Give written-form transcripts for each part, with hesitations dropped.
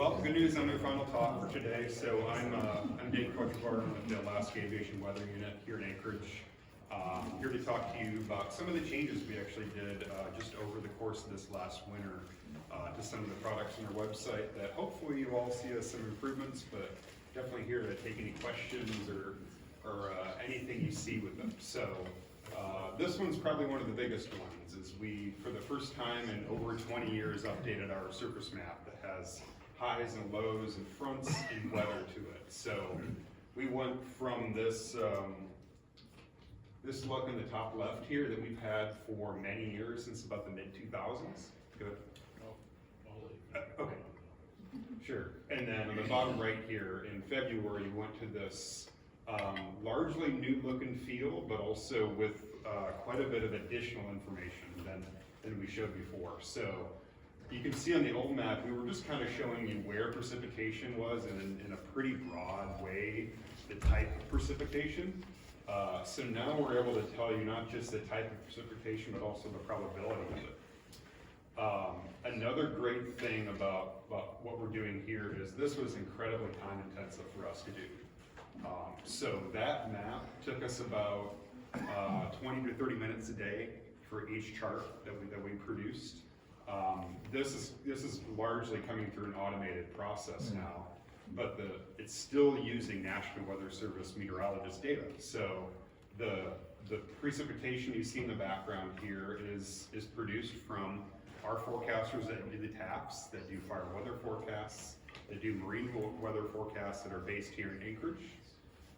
Well, good news on our final talk for today. So I'm Dave Kochevar with the Alaska Aviation Weather Unit here in Anchorage. Here to talk to you about some of the changes we actually did just over the course of this last winter to some of the products on our website that hopefully you all see as some improvements, but definitely here to take any questions or anything you see with them. So this one's probably one of the biggest ones, is we, for the first time in over 20 years, updated our surface map that has highs and lows and fronts and weather to it. So we went from this this look in the top left here that we've had for many years, since about the mid-2000s. Good. Okay. Sure. And then on the bottom right here, in February, we went to this largely new look and feel, but also with quite a bit of additional information than we showed before. So you can see on the old map, we were just kind of showing you where precipitation was, and in a pretty broad way, the type of precipitation. So now we're able to tell you not just the type of precipitation, but also the probability of it. Another great thing about what we're doing here is this was incredibly time intensive for us to do. So that map took us about 20 to 30 minutes a day for each chart that we produced. This is largely coming through an automated process now, but it's still using National Weather Service meteorologist data. So the precipitation you see in the background here is produced from our forecasters that do the TAPs, that do fire weather forecasts, that do marine weather forecasts that are based here in Anchorage.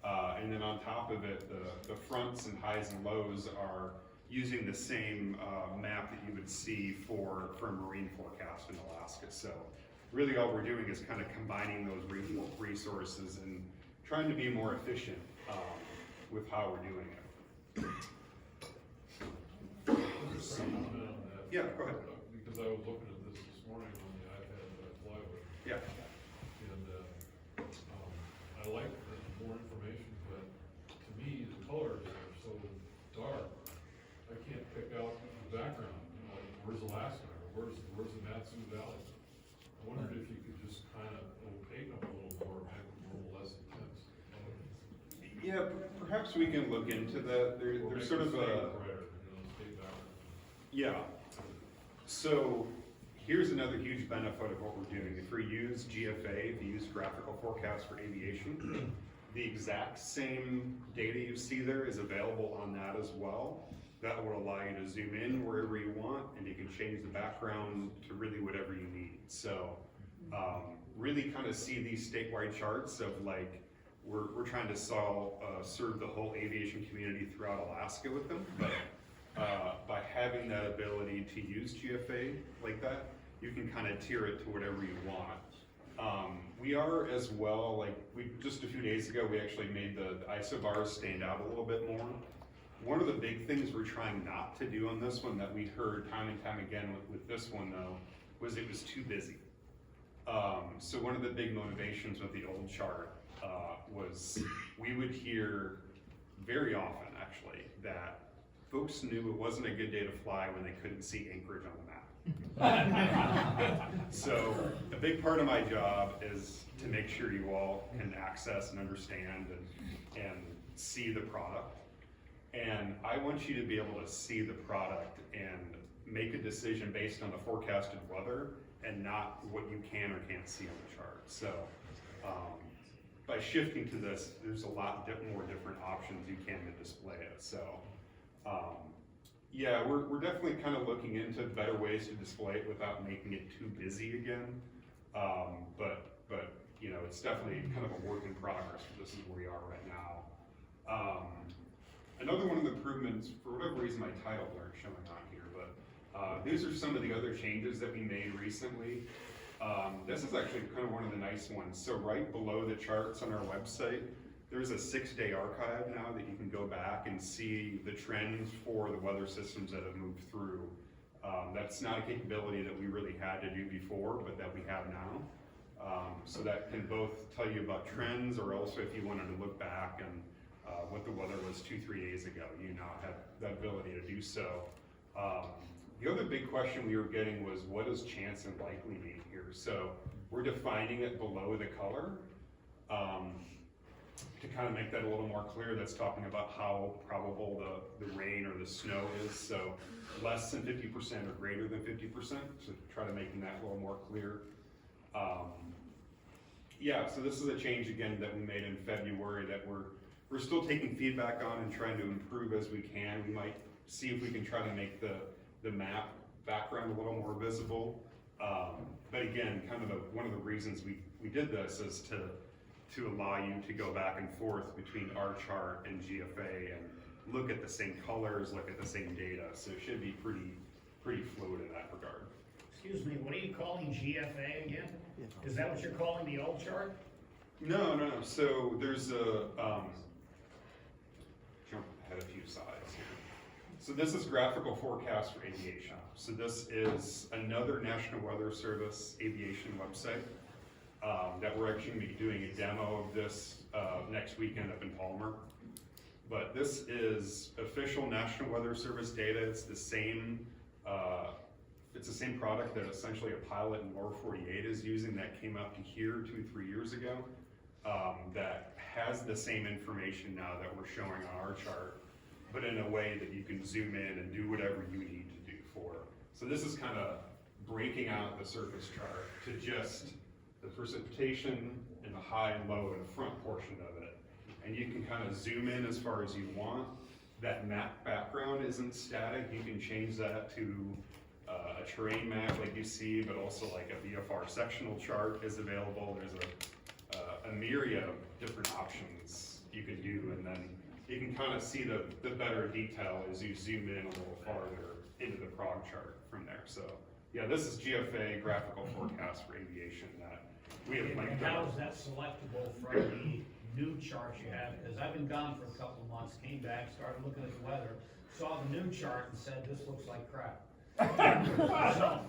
And then on top of it, the fronts and highs and lows are using the same map that you would see for a marine forecast in Alaska. So really all we're doing is kind of combining those resources and trying to be more efficient with how we're doing it. Yeah, go ahead. Because I was looking at this morning on the iPad that I fly with. Yeah. And I like the more information, but to me, the colors are so dark, I can't pick out the background. You know, like, where's Alaska, or where's the Matsu Valley? I wondered if you could just kind of opaque them a little more, make them a little less intense. Yeah, perhaps we can look into that. There's sort of a... Yeah. So here's another huge benefit of what we're doing. If we use GFA, if you use graphical forecast for aviation, the exact same data you see there is available on that as well. That will allow you to zoom in wherever you want, and you can change the background to really whatever you need. So really kind of see these statewide charts of like, we're trying to serve the whole aviation community throughout Alaska with them, but by having that ability to use GFA like that, you can kind of tier it to whatever you want. We are as well, like just a few days ago, we actually made the ISO bars stand out a little bit more. One of the big things we're trying not to do on this one that we heard time and time again with this one though, was it was too busy. So one of the big motivations with the old chart was we would hear very often actually that folks knew it wasn't a good day to fly when they couldn't see Anchorage on the map. So a big part of my job is to make sure you all can access and understand and see the product. And I want you to be able to see the product and make a decision based on the forecasted weather and not what you can or can't see on the chart. So by shifting to this, there's a lot more different options you can to display it. So yeah, we're definitely kind of looking into better ways to display it without making it too busy again. But you know, it's definitely kind of a work in progress. This is where we are right now. Another one of the improvements, for whatever reason my titles aren't showing on here, but these are some of the other changes that we made recently. This is actually kind of one of the nice ones. So right below the charts on our website, there's a 6-day archive now that you can go back and see the trends for the weather systems that have moved through. That's not a capability that we really had to do before, but that we have now. So that can both tell you about trends, or also if you wanted to look back and what the weather was 2-3 days ago, you now have that ability to do so. The other big question we were getting was, what does chance and likely mean here? So we're defining it below the color, to kind of make that a little more clear. That's talking about how probable the rain or the snow is, so less than 50% or greater than 50%, so try to making that a little more clear. Yeah, so this is a change again that we made in February that we're still taking feedback on and trying to improve as we can. We might see if we can try to make the map background a little more visible. But again, kind of one of the reasons we did this is to allow you to go back and forth between our chart and GFA and look at the same colors, look at the same data. So it should be pretty fluid in that regard. Excuse me, what are you calling GFA again? Is that what you're calling the old chart? No. So there's a, jump ahead a few slides here. So this is graphical forecast for aviation. So this is another National Weather Service aviation website that we're actually going to be doing a demo of this next weekend up in Palmer. But this is official National Weather Service data. It's the same product that essentially a pilot in lower 48 is using that came up to here 2-3 years ago. That has the same information now that we're showing on our chart, but in a way that you can zoom in and do whatever you need to do for. So this is kind of breaking out the surface chart to just the precipitation and the high and low in the front portion of it. And you can kind of zoom in as far as you want. That map background isn't static. You can change that to a terrain map like you see, but also like a VFR sectional chart is available. There's a myriad of different options you can do, and then you can kind of see the better detail as you zoom in a little farther into the prog chart from there. So yeah, this is GFA graphical forecast for aviation that we have linked And how up. is that selectable from the new chart you have? Because I've been gone for a couple of months, came back, started looking at the weather, saw the new chart and said, this looks like crap. So,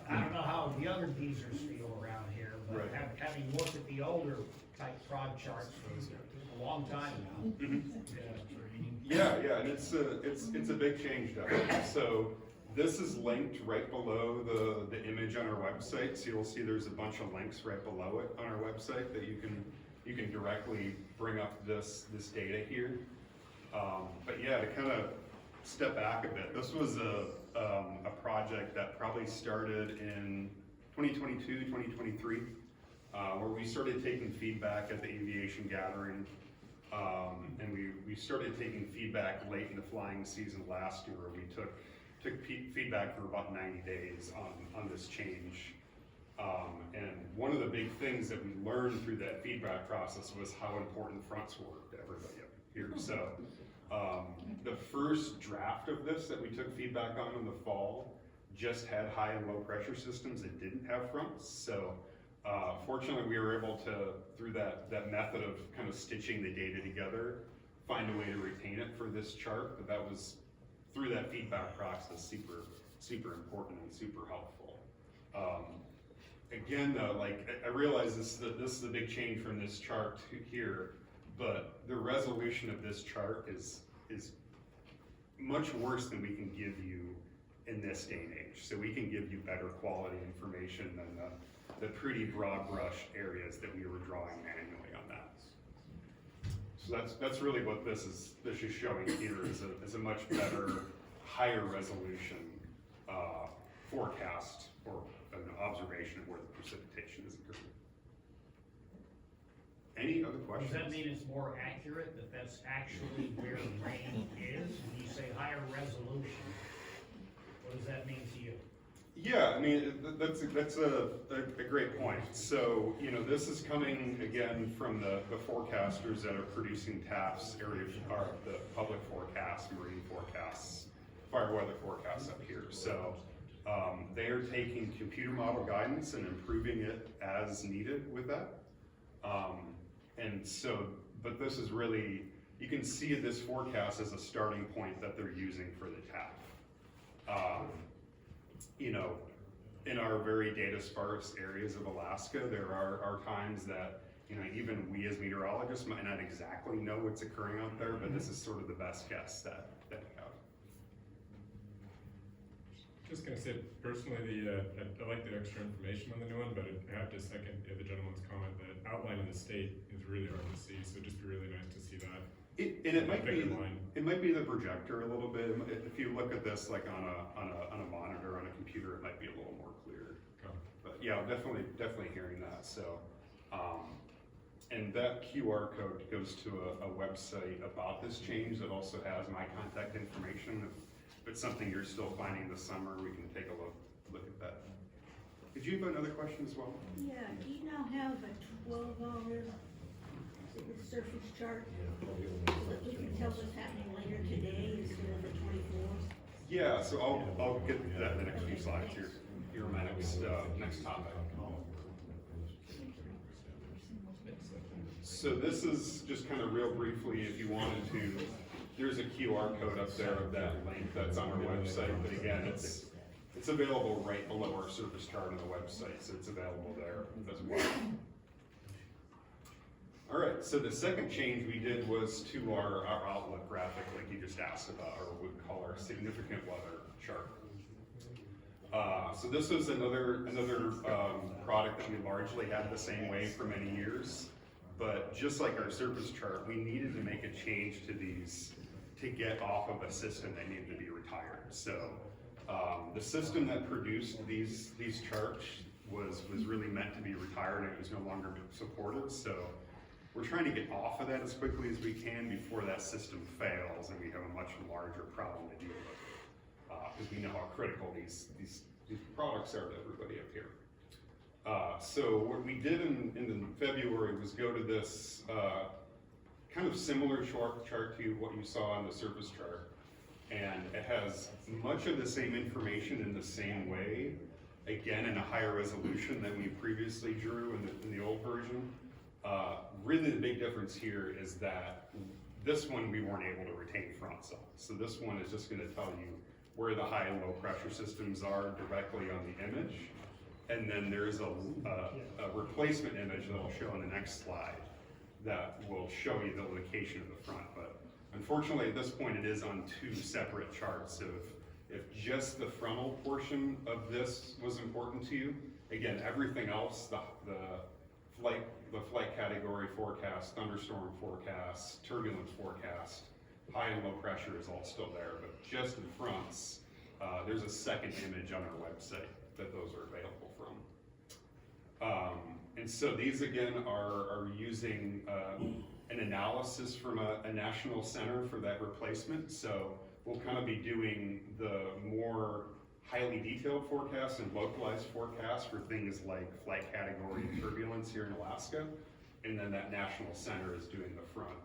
I don't know how the other geezers feel around here, but Right. having looked at the older type prog charts for a long time now. Yeah, and it's a big change definitely. So this is linked right below the image on our website. So you'll see there's a bunch of links right below it on our website that you can directly bring up this data here. But yeah, to kind of step back a bit, this was a project that probably started in 2022, 2023, where we started taking feedback at the aviation gathering. And we started taking feedback late in the flying season last year, where we took feedback for about 90 days on this change. And one of the big things that we learned through that feedback process was how important fronts were to everybody up here. So the first draft of this that we took feedback on in the fall just had high and low pressure systems that didn't have fronts. So fortunately, we were able to, through that method of kind of stitching the data together, find a way to retain it for this chart. But that was, through that feedback process, super important and super helpful. Again, though, like I realize this is a big change from this chart to here, but the resolution of this chart is much worse than we can give you in this day and age. So we can give you better quality information than the pretty broad brush areas that we were drawing manually on that. So that's really what this is showing here is a much better, higher resolution forecast or an observation of where the precipitation is occurring. Any other questions? Does that mean it's more accurate, that that's actually where the rain is? When you say higher resolution, what does that mean to you? Yeah, I mean, that's a great point. So, you know, this is coming again from the forecasters that are producing TAFs, or the public forecasts, marine forecasts, fire weather forecasts up here. So they are taking computer model guidance and improving it as needed with that. And so, but this is really, you can see this forecast as a starting point that they're using for the TAF. You know, in our very data sparse areas of Alaska, there are times that, you know, even we as meteorologists might not exactly know what's occurring out there, but this is sort of the best guess that we have. Just gonna say, personally, I like the extra information on the new one, but I have to second the other gentleman's comment that outline of the state is really hard to see, so it'd just be really nice to see that. And it might be, Bigger line. it might be the projector a little bit. If you look at this like on a monitor, on a computer, it might be a little more clear. Okay. But yeah, definitely hearing that, so. And that QR code goes to a website about this change that also has my contact information. If it's something you're still finding this summer, we can take a look at that. Did you have another question as well? Yeah, do you now have a 12-hour surface chart? So that we can tell what's happening later today instead of the 24? Yeah, so I'll get to that in the next few slides here. You're my next topic. So this is just kind of real briefly, if you wanted to, there's a QR code up there of that link that's on our website, but again, it's available right below our service chart on the website, so it's available there as well. All right, so the second change we did was to our outlook graphic, like you just asked about, or what we call our significant weather chart. So this was another product that we largely had the same way for many years. But just like our surface chart, we needed to make a change to these to get off of a system that needed to be retired. So the system that produced these charts was really meant to be retired, and it was no longer supported. So we're trying to get off of that as quickly as we can before that system fails and we have a much larger problem to deal with. Because we know how critical these products are to everybody up here. So what we did in February was go to this kind of similar chart to what you saw on the surface chart. And it has much of the same information in the same way, again in a higher resolution than we previously drew in the old version. Really the big difference here is that this one we weren't able to retain fronts on. So this one is just going to tell you where the high and low pressure systems are directly on the image. And then there's a replacement image that I'll show in the next slide that will show you the location of the front. But unfortunately, at this point, it is on two separate charts. So if just the frontal portion of this was important to you, again, everything else, the flight category forecast, thunderstorm forecast, turbulence forecast, high and low pressure is all still there. But just the fronts, there's a second image on our website that those are available from. And so these again are using an analysis from a national center for that replacement. So we'll kind of be doing the more highly detailed forecasts and localized forecasts for things like flight category and turbulence here in Alaska. And then that national center is doing the front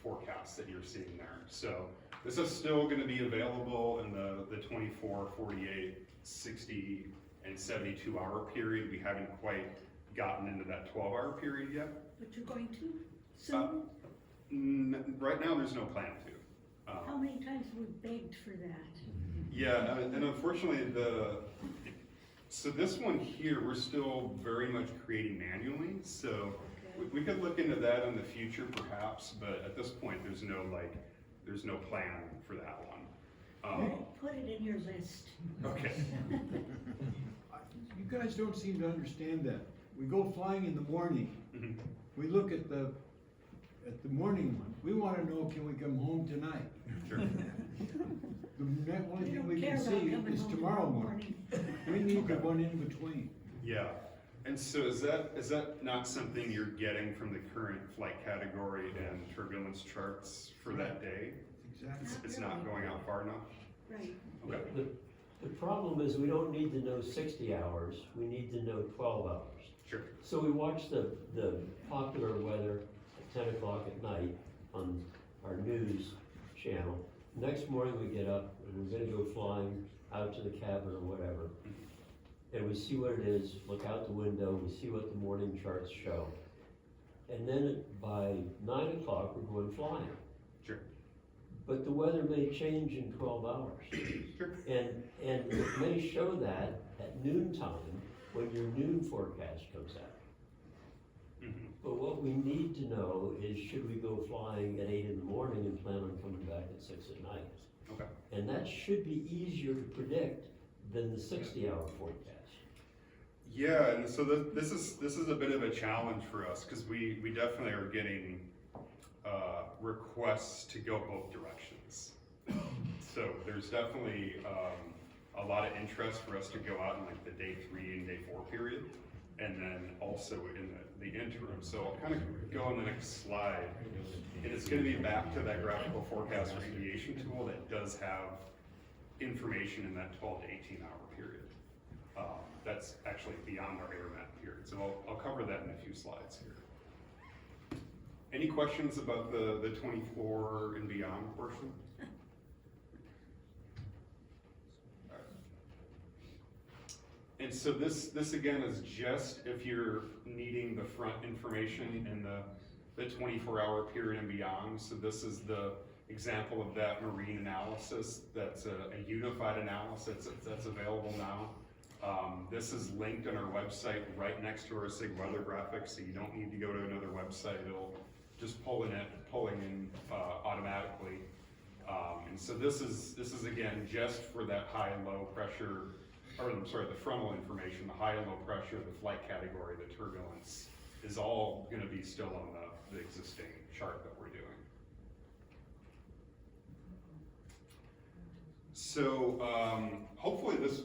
forecasts that you're seeing there. So this is still going to be available in the 24, 48, 60, and 72 hour period. We haven't quite gotten into that 12-hour period yet. But you're going to soon? Right now, there's no plan to. How many times have we begged for that? Yeah, and unfortunately, so this one here, we're still very much creating manually. So we could look into that in the future, perhaps. But at this point, there's no plan for that one. Put it in your list. Okay. You guys don't seem to understand that. We go flying in the morning. Mhm. We look at the morning one. We want to know, can we come home tonight? Sure. The only thing don't we care can about see coming is home tomorrow tomorrow morning. We need the one in between. Yeah. And so is that not something you're getting from the current flight category and turbulence charts for that day? Exactly. It's not going out far enough? Right. Okay. The problem is we don't need to know 60 hours, we need to know 12 hours. Sure. So we watch the popular weather at 10 o'clock at night on our news channel. Next morning we get up and we're gonna go flying out to the cabin or whatever. And we see what it is, look out the window, we see what the morning charts show. And then by 9 o'clock we're going flying. Sure. But the weather may change in 12 hours. Sure. And it may show that at noontime when your noon forecast comes out. Mhm. But what we need to know is, should we go flying at 8 in the morning and plan on coming back at 6 at night? Okay. And that should be easier to predict than the 60-hour forecast. Yeah, and so this is a bit of a challenge for us, because we definitely are getting requests to go both directions. So there's definitely a lot of interest for us to go out in like the day 3 and day 4 period, and then also in the interim. So I'll kind of go on the next slide, and it's going to be back to that graphical forecast radiation tool that does have information in that 12 to 18 hour period. That's actually beyond our air map period. So I'll cover that in a few slides here. Any questions about the 24 and beyond portion? And so this again is just if you're needing the front information in the 24-hour period and beyond. So this is the example of that marine analysis. That's a unified analysis that's available now. This is linked on our website right next to our SIG weather graphics, so you don't need to go to another website. It'll just pulling in automatically. And so this is again just for that high and low pressure, or I'm sorry, the frontal information, the high and low pressure, the flight category, the turbulence is all going to be still on the existing chart that we're doing. So hopefully this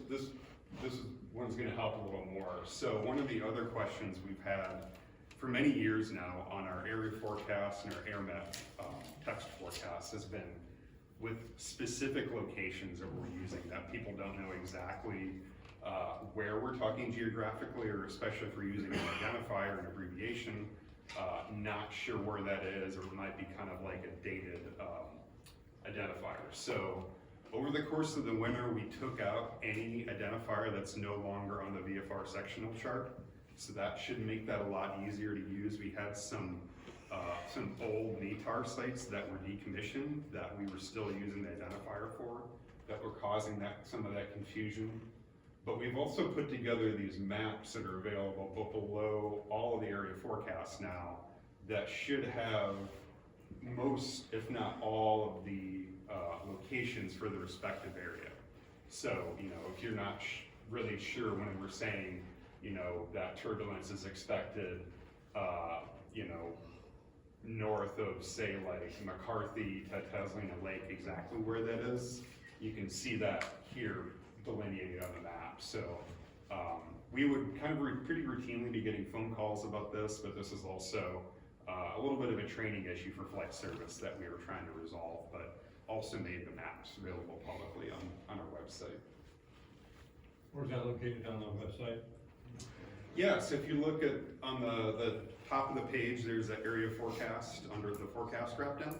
one's going to help a little more. So one of the other questions we've had for many years now on our area forecast and our air map text forecast has been with specific locations that we're using that people don't know exactly where we're talking geographically, or especially if we're using an identifier and abbreviation, not sure where that is, or it might be kind of like a dated identifier. So over the course of the winter, we took out any identifier that's no longer on the VFR sectional chart. So that should make that a lot easier to use. We had some old NETAR sites that were decommissioned that we were still using the identifier for, that were causing some of that confusion. But we've also put together these maps that are available below all of the area forecasts now that should have most, if not all, of the locations for the respective area. So, if you're not really sure when we're saying, that turbulence is expected, north of, say, like McCarthy, Teteslina Lake, exactly where that is, you can see that here delineated on the map. So we would kind of pretty routinely be getting phone calls about this, but this is also a little bit of a training issue for flight service that we were trying to resolve, but also made the maps available publicly on our website. Where's that located on the website? Yeah, so if you look at on the top of the page, there's an area forecast under the forecast dropdown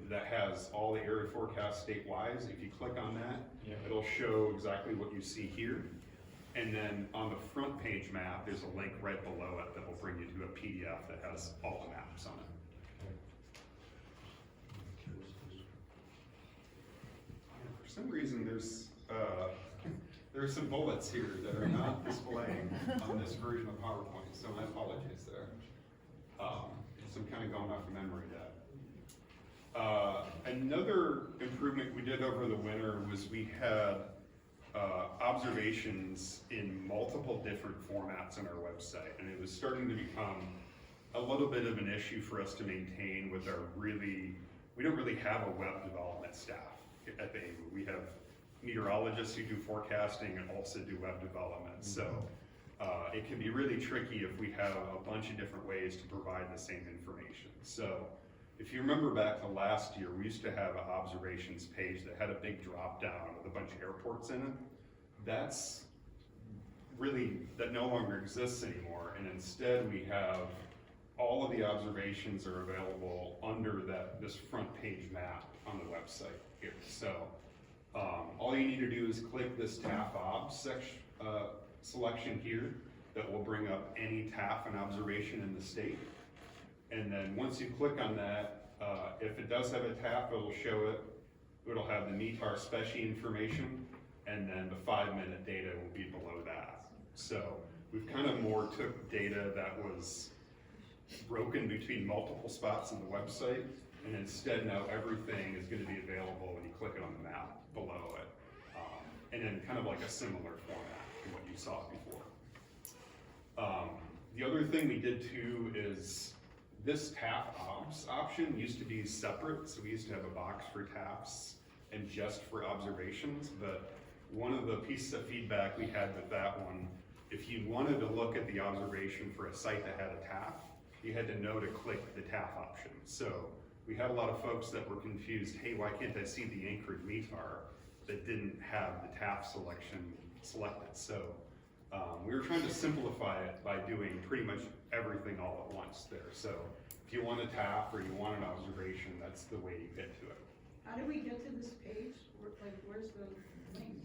that has all the area forecasts statewide. If you click on that, it'll show exactly what you see here. And then on the front page map, there's a link right below it that will bring you to a PDF that has all the maps on it. For some reason, there's some bullets here that are not displaying on this version of PowerPoint, so my apologies there. So I'm kind of going off of memory that. Another improvement we did over the winter was we had observations in multiple different formats on our website, and it was starting to become a little bit of an issue for us to maintain with our we don't really have a web development staff at the AIMU. We have meteorologists who do forecasting and also do web development. So it can be really tricky if we have a bunch of different ways to provide the same information. So if you remember back to last year, we used to have an observations page that had a big drop down with a bunch of airports in it. That no longer exists anymore, and instead we have all of the observations are available under this front page map on the website here. So all you need to do is click this TAF OBS selection here that will bring up any TAF and observation in the state. And then once you click on that, if it does have a TAF, it'll show it. It'll have the METAR specie information, and then the 5-minute data will be below that. So we've kind of more took data that was broken between multiple spots on the website And instead now everything is gonna be available when you click it on the map below it. And in kind of like a similar format to what you saw before. The other thing we did too is this TAF obs option used to be separate, so we used to have a box for TAFs and just for observations, but one of the pieces of feedback we had with that one, if you wanted to look at the observation for a site that had a TAF, you had to know to click the TAF option. So we had a lot of folks that were confused, hey, why can't I see the anchored METAR that didn't have the TAF selection selected? So we were trying to simplify it by doing pretty much everything all at once there. So if you want a TAF or you want an observation, that's the way you get to it. How do we get to this page? Like, where's the link?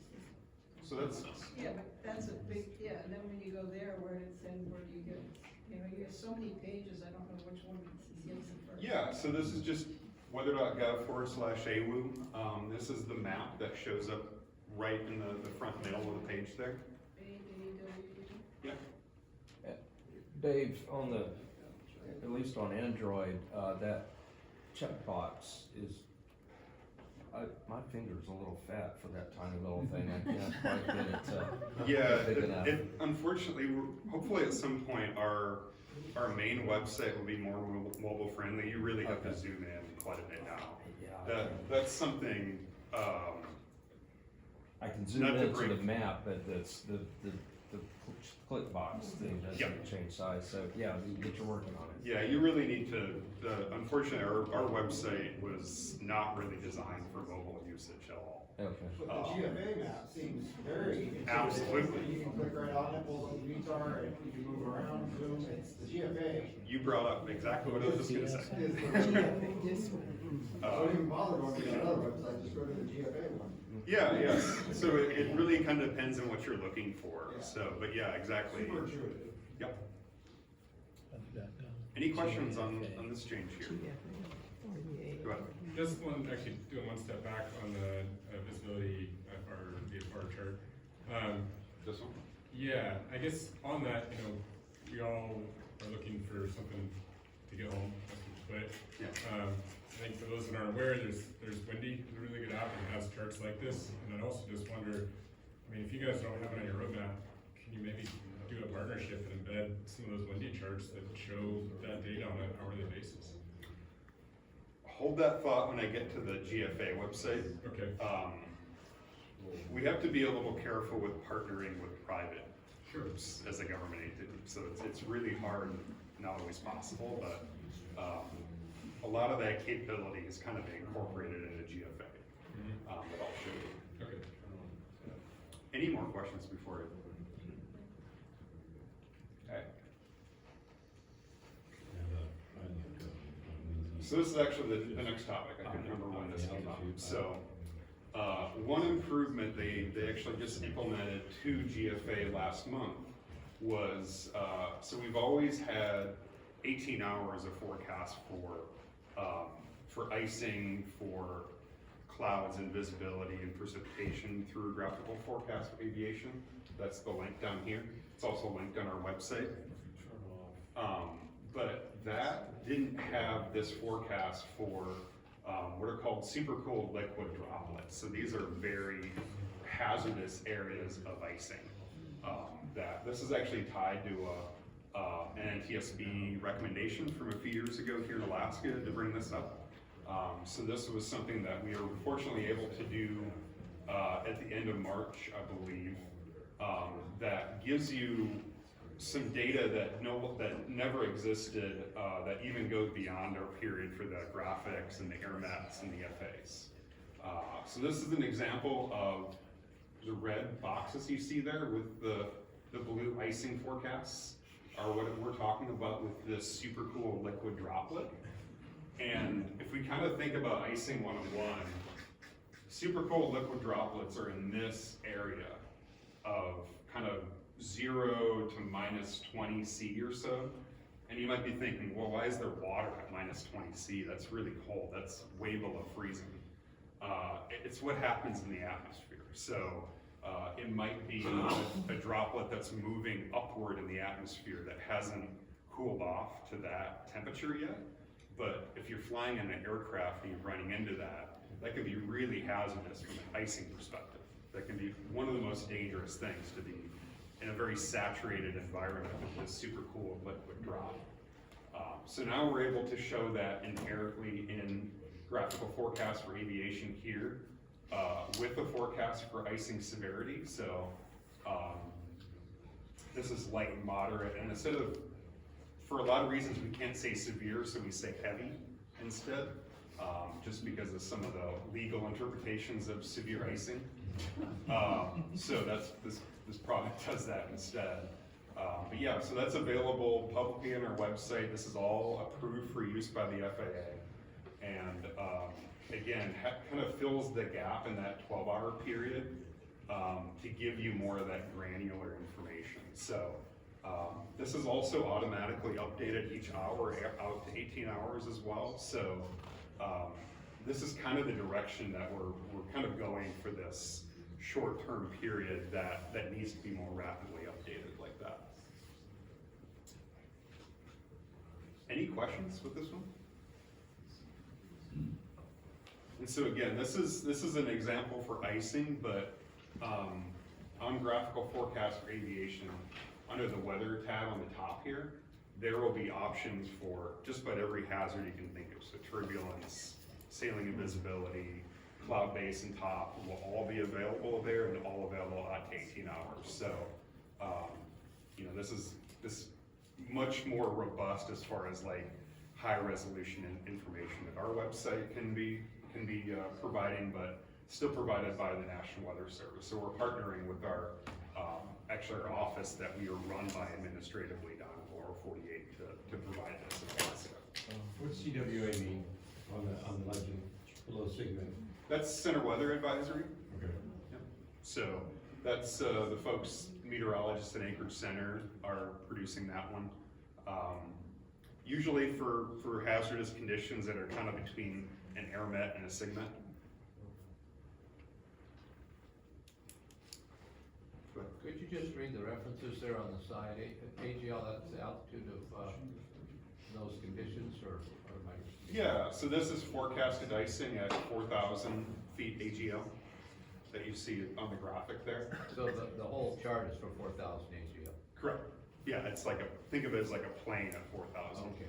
So that's, Yeah, but that's a big, yeah, and then when you go there, where do you get, you know, you have so many pages, I don't know which one gets it first. yeah, so this is just weather.gov/AWU. This is the map that shows up right in the front middle of the page there. Yeah. Dave, on the, at least on Android, that checkbox is, my finger's a little fat for that tiny little thing, I can't quite get it to Yeah, big enough. unfortunately, hopefully at some point our main website will be more mobile friendly. You really have to Okay. zoom in quite a bit now. Yeah, That's something, I can zoom not to into the break- map, but that's the click box thing doesn't Yep. change size, so yeah, you're working on it. yeah, you really need to, unfortunately, our website was not really designed for mobile usage at all. Okay. But the GFA map seems very intuitive. Absolutely. You can click right on it, pulls up the METAR, and you can move around, zoom, it's the GFA. You brought up exactly what I was just gonna say. Is the don't even bother going to that other website, just go to the GFA one. Yeah, yes, so it really kind of depends on what you're looking for, so, but yeah, exactly. Super intuitive. Yep. Any questions on this change here? Go ahead. Just one, actually doing one step back on the visibility or the VFR chart. This one? Yeah, I guess on that, you know, we all are looking for something to get home, but Yeah. I think for those that aren't aware, there's Windy, who's a really good app and has charts like this. And I also just wonder, I mean, if you guys don't have it on your roadmap, can you maybe do a partnership and embed some of those Windy charts that show that data on an hourly basis? Hold that thought when I get to the GFA website. Okay. We have to be a little careful with partnering with private groups as a government entity. So it's really hard, not always possible, but a lot of that capability is kind of incorporated into GFA. That I'll show you. Okay. Any more questions before okay. So this is actually the next topic. I can remember when this came up. So one improvement they actually just implemented to GFA last month was, so we've always had 18 hours of forecast for icing, for clouds and visibility and precipitation through graphical forecast aviation. That's the link down here. It's also linked on our website. But that didn't have this forecast for what are called super cooled liquid droplets. So these are very hazardous areas of icing. That this is actually tied to an NTSB recommendation from a few years ago here in Alaska to bring this up. So this was something that we were fortunately able to do at the end of March, I believe, that gives you some data that never existed, that even goes beyond our period for the graphics and the air maps and the FAs. So this is an example of the red boxes you see there with the blue icing forecasts are what we're talking about with this super cool liquid droplet. And if we kind of think about icing 101, super cool liquid droplets are in this area of kind of 0 to -20 C or so. And you might be thinking, well, why is there water at -20 C? That's really cold. That's way below freezing. It's what happens in the atmosphere. So it might be a droplet that's moving upward in the atmosphere that hasn't cooled off to that temperature yet. But if you're flying in an aircraft and you're running into that, that can be really hazardous from an icing perspective. That can be one of the most dangerous things to be in a very saturated environment with this super cool liquid drop. So now we're able to show that inherently in graphical forecast for aviation here, with a forecast for icing severity. So this is light and moderate, and instead of, for a lot of reasons, we can't say severe, so we say heavy instead, just because of some of the legal interpretations of severe icing. So that's, this product does that instead. But yeah, so that's available publicly on our website. This is all approved for use by the FAA. And again, kind of fills the gap in that 12-hour period to give you more of that granular information. So this is also automatically updated each hour out to 18 hours as well. So this is kind of the direction that we're kind of going for this short-term period that needs to be more rapidly updated like that. Any questions with this one? And so again, this is an example for icing, but on graphical forecast for aviation, under the weather tab on the top here, there will be options for just about every hazard you can think of. So turbulence, sailing invisibility, cloud base and top will all be available there and all available at 18 hours. So, you know, this is much more robust as far as like high resolution information that our website can be providing, but still provided by the National Weather Service. So we're partnering with our actually our office that we are run by administratively down in Lower 48 to provide this advanced stuff. What's CWA mean on the legend below Sigma? That's Center Weather Advisory. Okay. Yep. So that's the folks, meteorologists at Anchorage Center are producing that one. Usually for hazardous conditions that are kind of between an airmet and a SIGMET. Could you just read the references there on the side? AGL, that's the altitude of those conditions, or am I? Yeah, so this is forecasted icing at 4,000 feet AGL that you see on the graphic there. So the whole chart is for 4,000 AGL? Correct. Yeah, it's like think of it as like a plane at 4,000. Okay.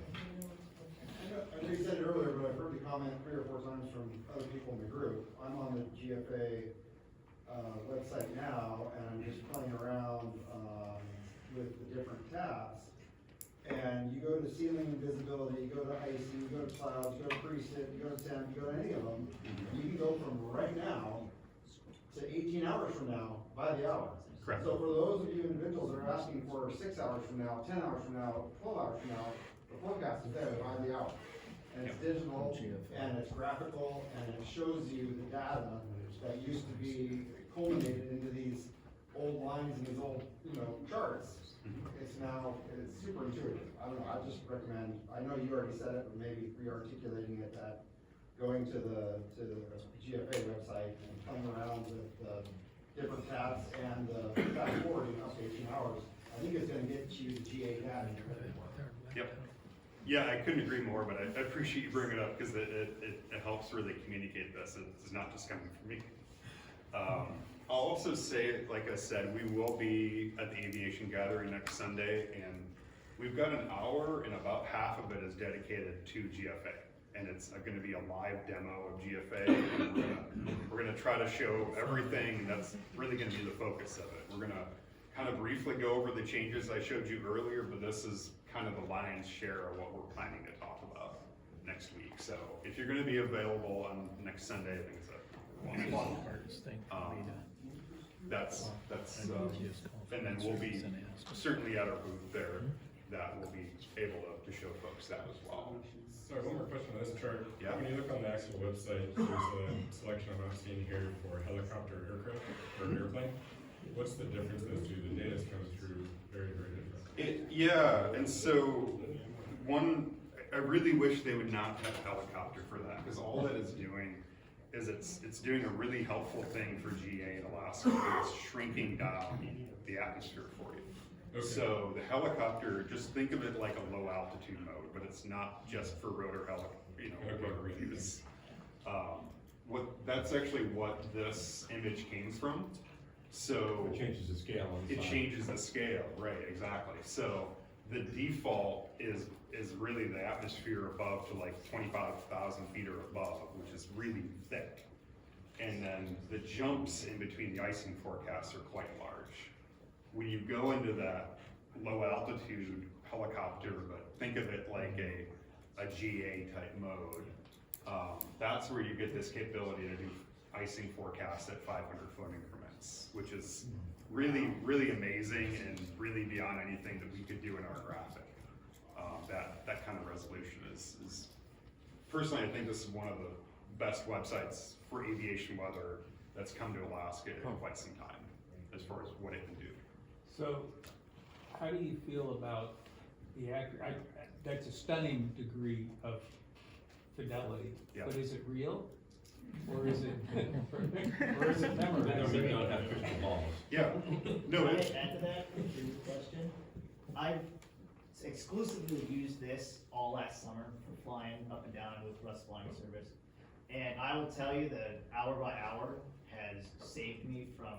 I know you said it earlier, but I've heard the comment 3 or 4 times from other people in the group. I'm on the GFA website now, and I'm just playing around with the different tabs. And you go to ceiling and visibility, you go to icing, you go to clouds, you go to preset, you go to temp, you go to any of them. You can go from right now to 18 hours from now by the hour. Correct. So for those of you individuals that are asking for 6 hours from now, 10 hours from now, 12 hours from now, the forecast is there by the hour. And it's digital, and it's graphical, and it shows you the data that used to be culminated into these old lines and these old, charts. It's super intuitive. I don't know, I just recommend, I know you already said it, but maybe re-articulating it, that going to the GFA website and playing around with the different tabs and the fast forwarding up to 18 hours, I think it's gonna get you the GA data. Yep. Yeah, I couldn't agree more, but I appreciate you bringing it up because it helps really communicate this. It's not just coming from me. I'll also say, like I said, we will be at the aviation gathering next Sunday, and we've got an hour and about half of it is dedicated to GFA. And it's gonna be a live demo of GFA. And we're gonna try to show everything, and that's really gonna be the focus of it. We're gonna kind of briefly go over the changes I showed you earlier, but this is kind of the lion's share of what we're planning to talk about next week. So if you're gonna be available on next Sunday, I think it's at 1 o'clock. That's and then we'll be certainly at our booth there that we'll be able to show folks that as well. Sorry, one more question on this chart. Yeah. When you look on the actual website, there's a selection I'm not seeing here for helicopter aircraft or airplane. What's the difference in those two? The data's coming through very, very different. Yeah, and so I really wish they would not have helicopter for that, because all that is doing is it's doing a really helpful thing for GA in Alaska. It's shrinking down the atmosphere for you. Okay. So the helicopter, just think of it like a low altitude mode, but it's not just for rotor rotary use. That's actually what this image came from. So It changes the scale on the it side. changes the scale, right, exactly. So the default is really the atmosphere above to like 25,000 feet or above, which is really thick. And then the jumps in between the icing forecasts are quite large. When you go into that low altitude helicopter, but think of it like a GA type mode, that's where you get this capability to do icing forecasts at 500-foot increments, which is really, really amazing and really beyond anything that we could do in our graphic. That kind of resolution is, personally, I think this is one of the best websites for aviation weather that's come to Alaska in quite some time, as far as what it can do. So, how do you feel about the that's a stunning degree of fidelity, Yeah. but is it real? Or is it, or is it They don't memorized? even have crystal balls. Yeah, no, Can I it's, add to that, to your question? I've exclusively used this all last summer for flying up and down with Russ Flying Service. And I will tell you that hour by hour has saved me from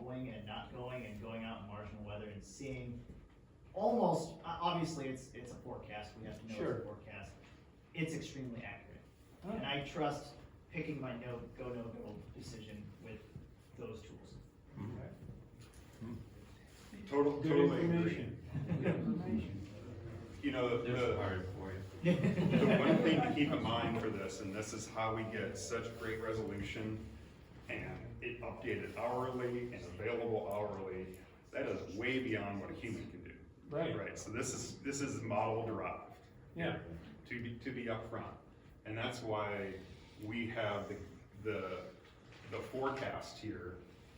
going and not going and going out in marginal weather and seeing almost, obviously it's a forecast, we have to know Sure. it's a forecast. It's extremely accurate. Oh. And I trust picking my no-go decision with those tools. Good totally agree. information. Good information. You know, There's hard for you. the one thing to keep in mind for this, and this is how we get such great resolution, and it updated hourly and available hourly, that is way beyond what a human can do. Right. Right, so this is model derived. Yeah. To be upfront, and that's why we have the forecast here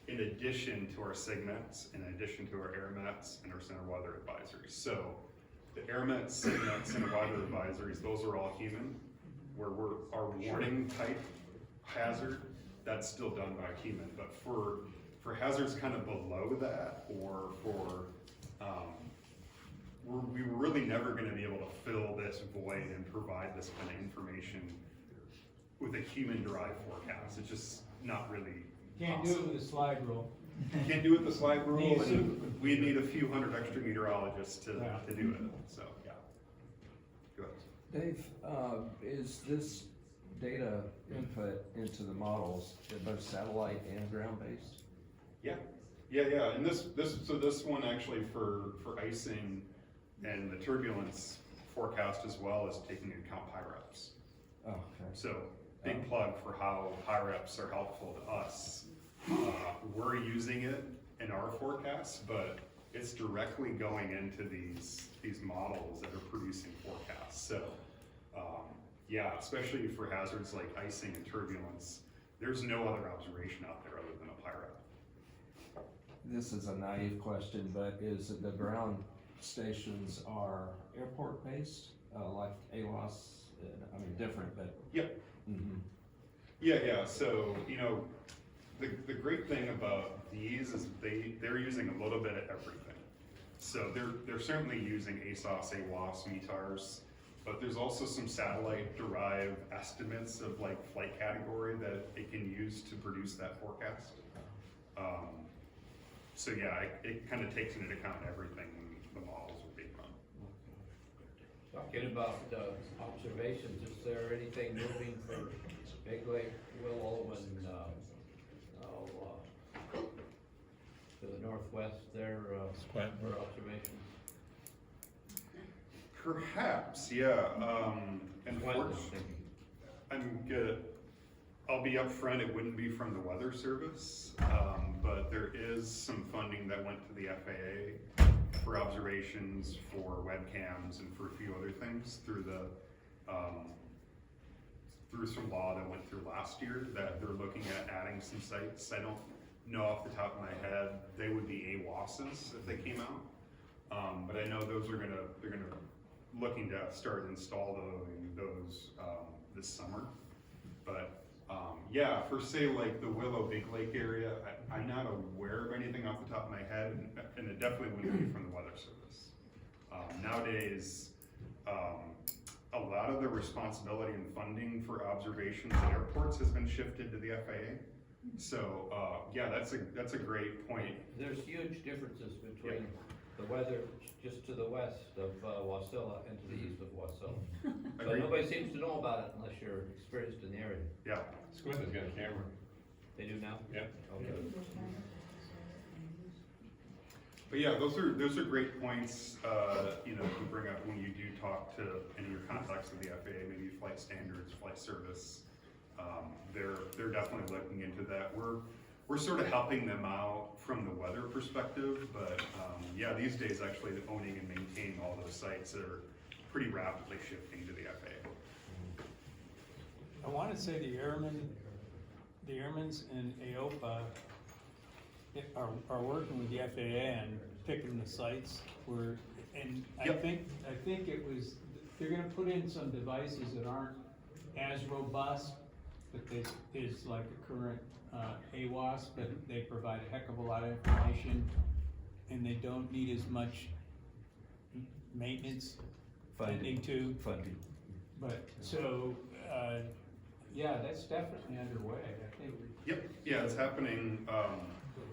in addition to our segments, in addition to our airmets and our center weather advisories. So the airmets, segments, and weather advisories, those are all human, where our warning type hazard, that's still done by a human, but for hazards kind of below that, or for, we were really never gonna be able to fill this void and provide this kind of information with a human-derived forecast. It's just not really Can't do it with a slide rule. Can't do it with the slide rule, Need a and we'd need a few hundred extra meteorologists to do it, so, yeah. Go ahead. Dave, is this data input into the models both satellite and ground-based? Yeah, and this one actually for icing and the turbulence forecast as well is taking into account PIREPs. Oh, okay. So, big plug for how PIREPs are helpful to us. We're using it in our forecasts, but it's directly going into these models that are producing forecasts. So, yeah, especially for hazards like icing and turbulence, there's no other observation out there other than a PIREP. This is a naive question, but is it the ground stations are airport-based, like AASF? I mean, different, but. Yep. Mhm. Yeah, so, you know, the great thing about these is they're using a little bit of everything. So they're certainly using ASOS, AWAS, METARs, but there's also some satellite-derived estimates of like flight category that it can use to produce that forecast. So yeah, it kind of takes into account everything when the models are being run. Talking about observations, is there anything moving for Big Lake, Willow, and, to the northwest there, for observations? Perhaps, yeah, unfortunately, I'll be upfront, it wouldn't be from the Weather Service, but there is some funding that went to the FAA for observations, for webcams, and for a few other things through some law that went through last year that they're looking at adding some sites. I don't know off the top of my head, they would be AWASs if they came out. But I know they're gonna looking to start install those this summer. But Yeah, for say like the Willow Big Lake area, I'm not aware of anything off the top of my head, and it definitely wouldn't be from the Weather Service. Nowadays, a lot of the responsibility and funding for observations at airports has been shifted to the FAA. So, yeah, that's a great point. There's huge differences between the weather just to the west of Wasilla and to the east of Wasilla. So Agreed. nobody seems to know about it unless you're experienced in the area. Yeah. Squint has got a camera. They do now? Yep. Okay. But yeah, those are great points, you know, to bring up when you do talk to any of your contacts with the FAA, maybe flight standards, flight service. They're definitely looking into that. We're sort of helping them out from the weather perspective, but yeah, these days actually owning and maintaining all those sites are pretty rapidly shifting to the FAA. I wanna say the airmen's and AOPA are working with the FAA and picking the sites where, and I Yep. think it was, they're gonna put in some devices that aren't as robust, but they, is like the current, AWAS, but they provide a heck of a lot of information, and they don't need as much maintenance funding too. Funding. But, so, yeah, that's definitely underway, I think. Yep, yeah, it's happening.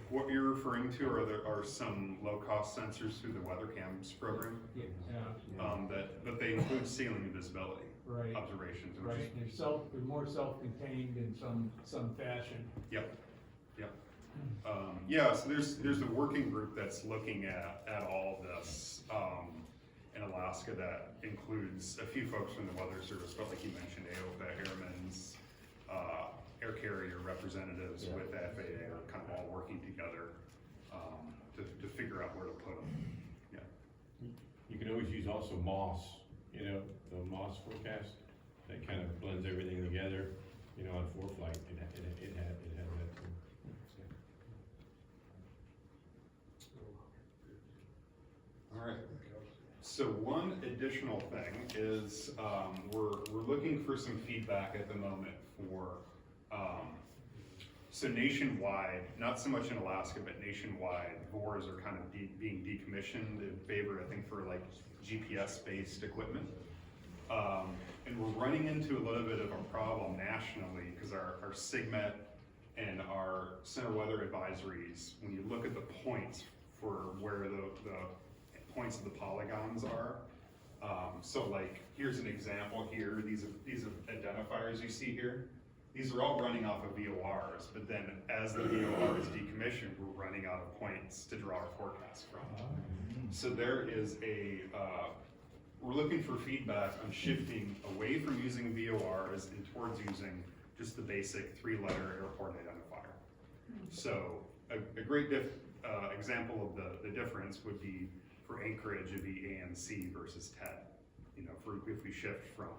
What you're referring to are some low-cost sensors through the Weather Cams program. Yeah. But they include ceiling and visibility Right. observations. Which Right, is, they're more self-contained in some fashion. yep. Yeah, so there's a working group that's looking at all of this in Alaska that includes a few folks from the Weather Service, but like you mentioned, AOPA, Airmen's, air carrier representatives with the FAA are kind of all working together to figure out where to put them. Yeah. You can always use also MOS, you know, the MOS forecast, that kind of blends everything together, you know, on ForeFlight, it had that too. All right. So one additional thing is we're looking for some feedback at the moment for so nationwide, not so much in Alaska, but nationwide, VORs are kind of being decommissioned in favor, I think, for like GPS-based equipment. And we're running into a little bit of a problem nationally because our SIGMET and our center weather advisories, when you look at the points for where the points of the polygons are, so like here's an example here. These identifiers you see here. These are all running off of VORs, but then as the VOR is decommissioned, we're running out of points to draw our forecast from. So there is we're looking for feedback on shifting away from using VORs and towards using just the basic 3-letter airport identifier. So a great example of the difference would be for Anchorage, it'd be ANC versus TED. You know, if we shift from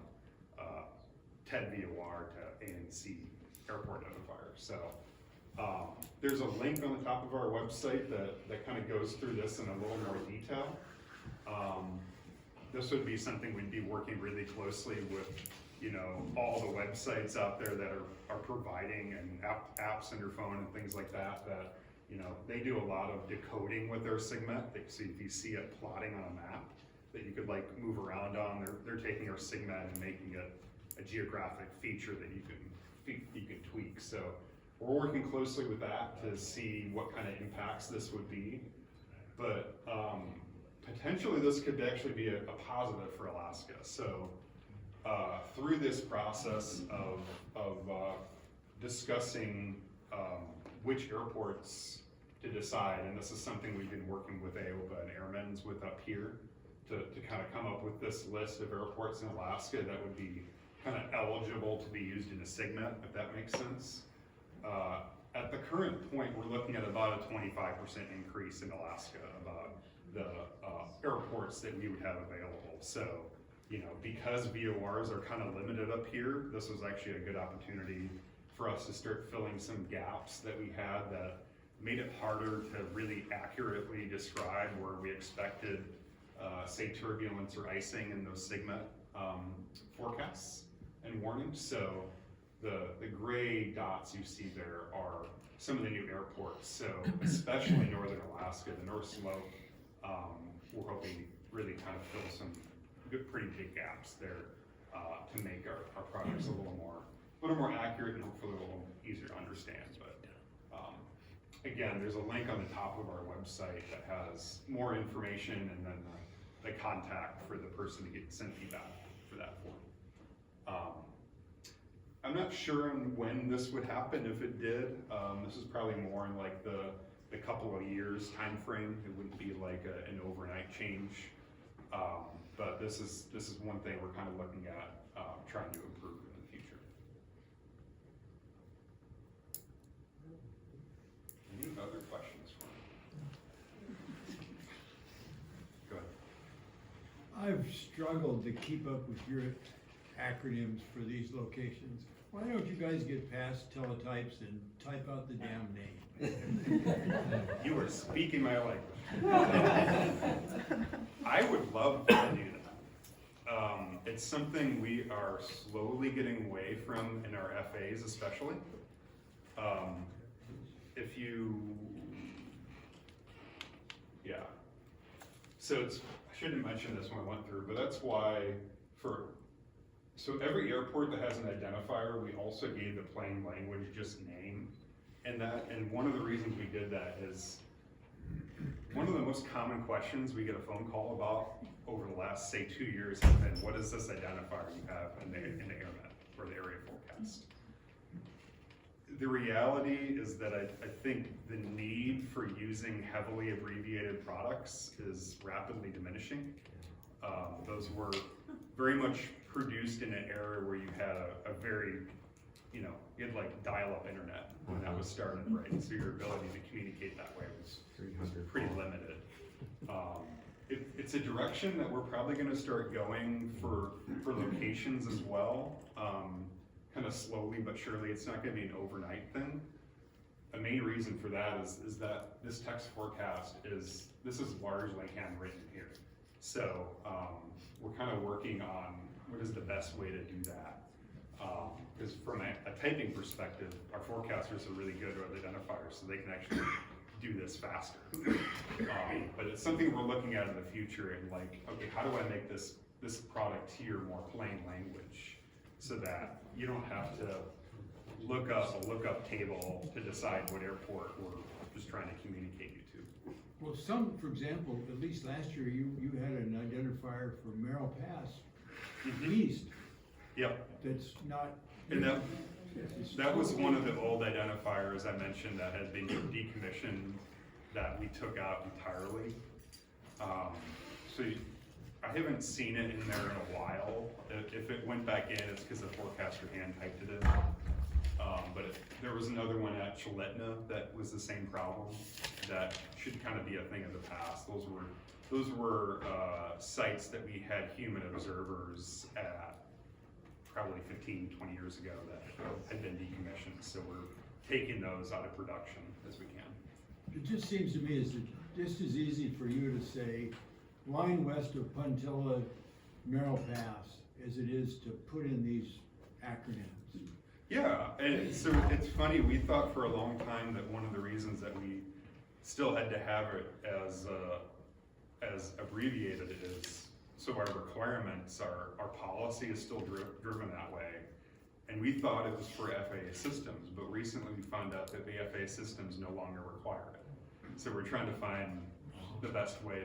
TED VOR to ANC airport identifier. So there's a link on the top of our website that kind of goes through this in a little more detail. This would be something we'd be working really closely with, you know, all the websites out there that are providing and apps on your phone and things like that, you know, they do a lot of decoding with their SIGMET. So if you see it plotting on a map that you could like move around on, they're taking our SIGMET and making it a geographic feature that you can tweak. So we're working closely with that to see what kind of impacts this would be. But potentially this could actually be a positive for Alaska. So through this process of discussing which airports to decide, and this is something we've been working with AOPA and Airmen's with up here to kind of come up with this list of airports in Alaska that would be kind of eligible to be used in a SIGMET, if that makes sense. At the current point, we're looking at about a 25% increase in Alaska about the airports that we would have available. So, you know, because VORs are kind of limited up here, this was actually a good opportunity for us to start filling some gaps that we had that made it harder to really accurately describe where we expected, say, turbulence or icing in those SIGMET forecasts and warnings. So the gray dots you see there are some of the new airports. So especially northern Alaska, the North Slope, we're hoping really kind of fill some good, pretty big gaps there to make our products a little more accurate and hopefully a little easier to understand. But again, there's a link on the top of our website that has more information and then the contact for the person to get sent feedback for that form. I'm not sure on when this would happen if it did. This is probably more in like the couple of years time frame. It wouldn't be like an overnight change. But this is one thing we're kind of looking at trying to improve in the future. Any other questions for me? Go ahead. I've struggled to keep up with your acronyms for these locations. Why don't you guys get past teletypes and type out the damn name? You are speaking my language. I would love to do that. It's something we are slowly getting away from in our FAs especially. If you, yeah. So it's, I shouldn't mention this when I went through, but that's why so every airport that has an identifier, we also gave the plain language just name. And one of the reasons we did that is one of the most common questions we get a phone call about over the last, say, 2 years has been, what is this identifier you have in the AirNet or the area forecast? The reality is that I think the need for using heavily abbreviated products is rapidly diminishing. Those were very much produced in an era where you had a very, you had like dial-up internet when that was started, right? So your ability to communicate that way was pretty limited. It's a direction that we're probably gonna start going for locations as well. Kind of slowly but surely. It's not gonna be an overnight thing. The main reason for that is that this text forecast this is largely handwritten here. So we're kind of working on what is the best way to do that. Because from a typing perspective, our forecasters are really good with identifiers, so they can actually do this faster. But it's something we're looking at in the future and like, okay, how do I make this product here more plain language so that you don't have to look up a lookup table to decide what airport we're just trying to communicate you to. Well, some, for example, at least last year, you had an identifier for Merrill Pass East. Yep. That's not. And that was one of the old identifiers I mentioned that had been decommissioned that we took out entirely. So I haven't seen it in there in a while. If it went back in, it's because the forecaster hand typed it in. But there was another one at Chalitna that was the same problem. That should kind of be a thing of the past. Those were sites that we had human observers at probably 15, 20 years ago that had been decommissioned. So we're taking those out of production as we can. It just seems to me it's just as easy for you to say line west of Puntilla, Merrill Pass, as it is to put in these acronyms. Yeah, and so it's funny, we thought for a long time that one of the reasons that we still had to have it as abbreviated is so our requirements, our policy is still driven that way. And we thought it was for FAA systems, but recently we found out that the FAA systems no longer require it. So we're trying to find the best way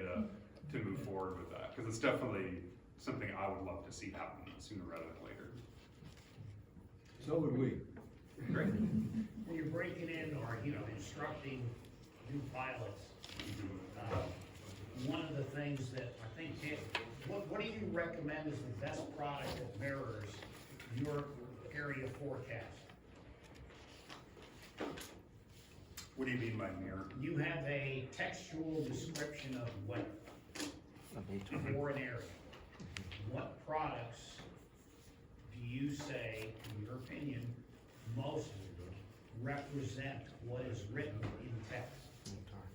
to move forward with that, because it's definitely something I would love to see happen sooner rather than later. So would we. Great. When you're breaking in or, instructing new pilots, one of the things that I think, what do you recommend is the best product that mirrors your area forecast? What do you mean by mirror? You have a textual description of weather for an area. What products do you say, in your opinion, most represent what is written in text?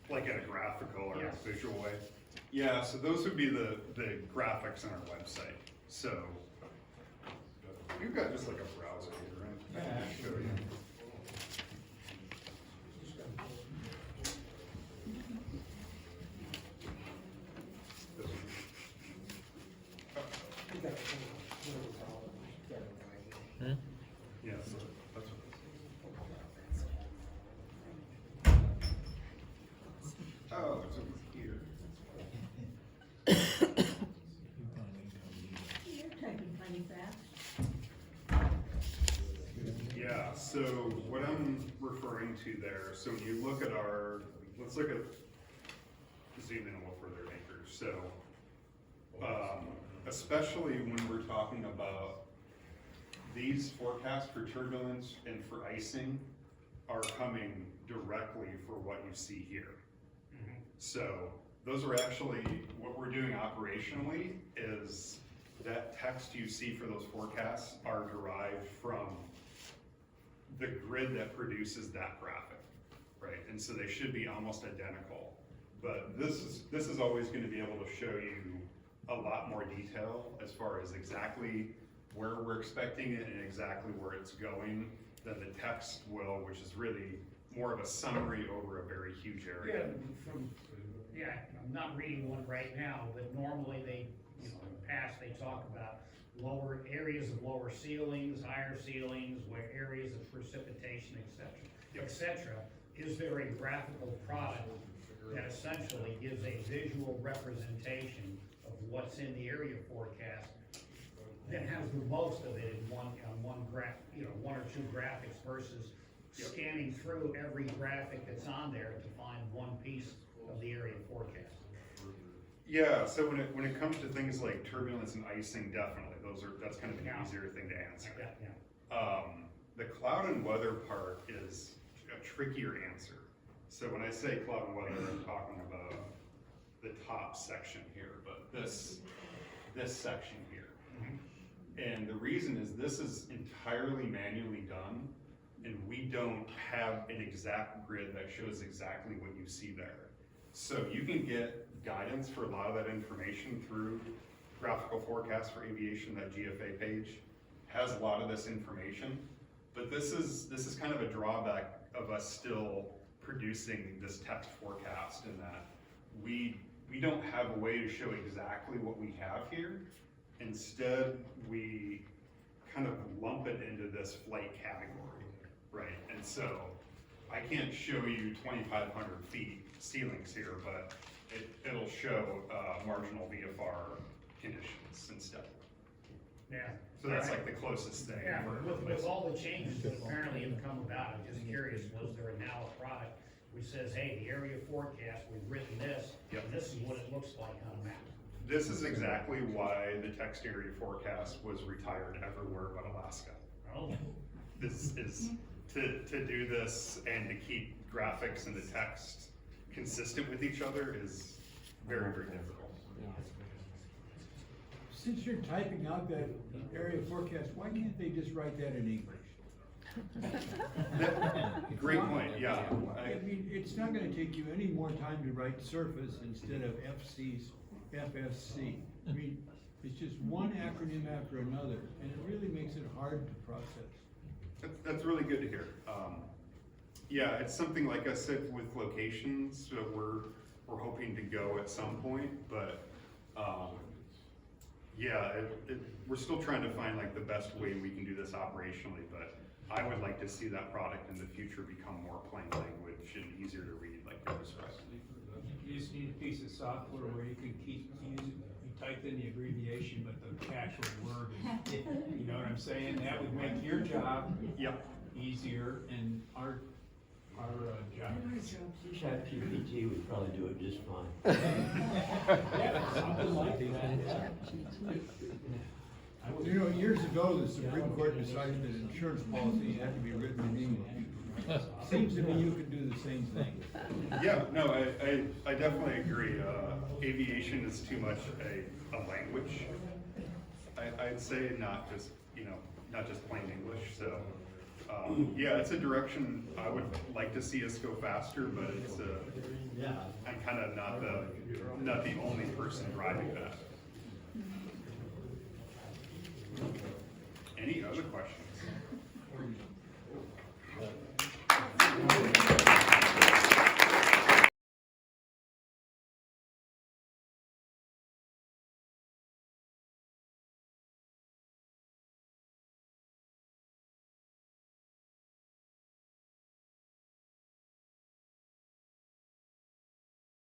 Like in a graphical or Yes. a visual way? Yeah, so those would be the graphics on our website. So you've got just like a browser here, right? flying fast? Yeah, so what I'm referring to there, so when you look at let's look at, zoom in a little further, Anchor. So, especially when we're talking about these forecasts for turbulence and for icing are coming directly for what you see here. So those are actually, what we're doing operationally is that text you see for those forecasts are derived from the grid that produces that graphic, right? And so they should be almost identical. But this is always going to be able to show you a lot more detail as far as exactly where we're expecting it and exactly where it's going than the text will, which is really more of a summary over a very huge area. I'm not reading one right now, but normally they, in the past, they talk about lower areas of lower ceilings, higher ceilings, where areas of precipitation, et cetera. Is there a graphical product that essentially gives a visual representation of what's in the area forecast that has the most of it in one graph, one or two graphics versus scanning through every graphic that's on there to find one piece of the area forecast? Yeah, so when it comes to things like turbulence and icing, definitely, that's kind of an easier thing to answer. The cloud and weather part is a trickier answer. So when I say cloud and weather, I'm talking about the top section here, but this section here. And the reason is this is entirely manually done, and we don't have an exact grid that shows exactly what you see there. So you can get guidance for a lot of that information through graphical forecast for aviation. That GFA page has a lot of this information, but this is kind of a drawback of us still producing this text forecast in that we don't have a way to show exactly what we have here. Instead, we kind of lump it into this flight category, right? And so I can't show you 2,500 feet ceilings here, but it'll show marginal VFR conditions instead. Yeah. So that's like the closest thing. Yeah, with all the changes that apparently have come about, I'm just curious, was there now a product which says, hey, the area forecast, we've written this, and this is what it looks like on a map? This is exactly why the text area forecast was retired everywhere but Alaska. Oh. This is to do this and to keep graphics and the text consistent with each other is very, very difficult. Since you're typing out that area forecast, why can't they just write that in English? Great point, yeah. I mean, it's not gonna take you any more time to write surface instead of FSC. I mean, it's just one acronym after another, and it really makes it hard to process. That's really good to hear. Yeah, it's something like I said with locations, so we're hoping to go at some point, but yeah, we're still trying to find like the best way we can do this operationally, but I would like to see that product in the future become more plain language and easier to read, like you described. You just need a piece of software where you can keep using, you type in the abbreviation, but the actual word is, you know what I'm saying? That would make your job easier and our job. ChatGPT would probably do it just fine. Something like that. You know, years ago, the Supreme Court decided that insurance policies had to be written in English. Seems to me you could do the same thing. Yeah, no, I definitely agree. Aviation is too much a language. I'd say not just plain English. So yeah, it's a direction I would like to see us go faster, but it's I'm kind of not the only person driving that. Any other questions?